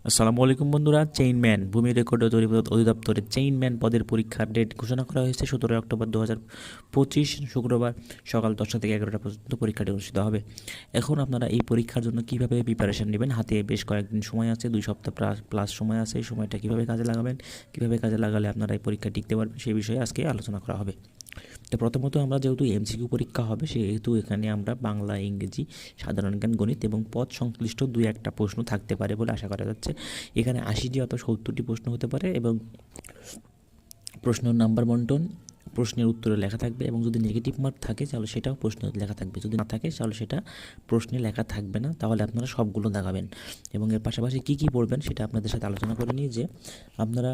আসসালামু আলাইকুম বন্ধুরা। চেইনম্যান ভূমি রেকর্ড অধিদপ্তরের চেইনম্যান পদের পরীক্ষার ডেট ঘোষণা করা হয়েছে 17 অক্টোবর 2025 শুক্রবার সকাল 10টা থেকে 11টা পর্যন্ত পরীক্ষাটি অনুষ্ঠিত হবে। এখন আপনারা এই পরীক্ষার জন্য কিভাবে প্রিপারেশন নেবেন, হাতে বেশ কয়েকদিন সময় আছে, 2 সপ্তাহ প্লাস সময় আছে। এই সময়টা কিভাবে কাজে লাগাবেন, কিভাবে কাজে লাগালে আপনারা এই পরীক্ষা টিকতে পারবেন, সেই বিষয়ে আজকে আলোচনা করা হবে। তো প্রথমত আমরা যেহেতু এমসিকিউ পরীক্ষা হবে, সেহেতু এখানে আমরা বাংলা, ইংরেজি, সাধারণ জ্ঞান, গণিত এবং পদ সংশ্লিষ্ট 2-1টা প্রশ্ন থাকতে পারে বলে আশা করা যাচ্ছে। এখানে 80টি অথবা 70টি প্রশ্ন হতে পারে এবং প্রশ্নের নাম্বার বন্টন প্রশ্নের উত্তরে লেখা থাকবে, এবং যদি নেগেটিভ মার্ক থাকে তাহলে সেটাও প্রশ্নে লেখা থাকবে। যদি না থাকে তাহলে সেটা প্রশ্নে লেখা থাকবে না, তাহলে আপনারা সবগুলো দাগাবেন। এবং এর পাশাপাশি কী কী পড়বেন সেটা আপনাদের সাথে আলোচনা করে নিই। যে আপনারা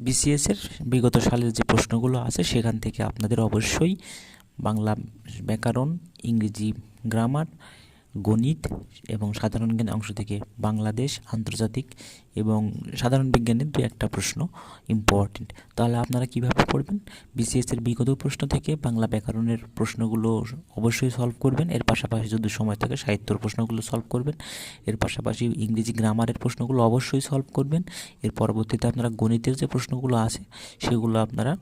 বিসিএসের বিগত সালের যে প্রশ্নগুলো আছে সেখান থেকে আপনাদের অবশ্যই বাংলা ব্যাকরণ, ইংরেজি গ্রামার, গণিত এবং সাধারণ জ্ঞান অংশ থেকে বাংলাদেশ, আন্তর্জাতিক এবং সাধারণ বিজ্ঞানের 2-1টা প্রশ্ন ইম্পর্টেন্ট। তাহলে আপনারা কিভাবে পড়বেন? বিসিএসের বিগত প্রশ্ন থেকে বাংলা ব্যাকরণের প্রশ্নগুলো অবশ্যই সলভ করবেন। এর পাশাপাশি যদি সময় থাকে সাহিত্যর প্রশ্নগুলো সলভ করবেন। এর পাশাপাশি ইংরেজি গ্রামারের প্রশ্নগুলো অবশ্যই সলভ করবেন। এর পরবর্তীতে আপনারা গণিতের যে প্রশ্নগুলো আছে সেগুলো আপনারা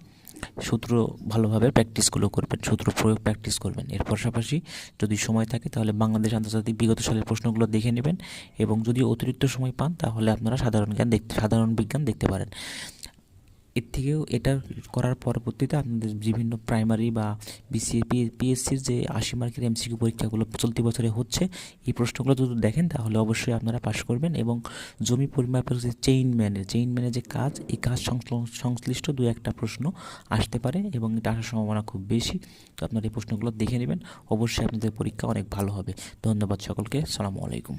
সূত্র ভালোভাবে প্র্যাকটিসগুলো করবেন, সূত্র প্রয়োগ প্র্যাকটিস করবেন। এর পাশাপাশি যদি সময় থাকে তাহলে বাংলাদেশ, আন্তর্জাতিক বিগত সালের প্রশ্নগুলো দেখে নেবেন, এবং যদি অতিরিক্ত সময় পান তাহলে আপনারা সাধারণ বিজ্ঞান দেখতে পারেন। এর থেকেও এটা করার পরবর্তীতে আপনাদের বিভিন্ন প্রাইমারি বা পিএসসির যে 80 মার্কের এমসিকিউ পরীক্ষাগুলো চলতি বছরে হচ্ছে, এই প্রশ্নগুলো যদি দেখেন তাহলে অবশ্যই আপনারা পাস করবেন। এবং জমি পরিমাপের যে চেইনম্যানের যে কাজ, এই কাজ সংশ্লিষ্ট 2-1টা প্রশ্ন আসতে পারে এবং এটা আসার সম্ভাবনা খুব বেশি। তো আপনারা এই প্রশ্নগুলো দেখে নেবেন, অবশ্যই আপনাদের পরীক্ষা অনেক ভালো হবে। ধন্যবাদ সকলকে। আসসালামু আলাইকুম।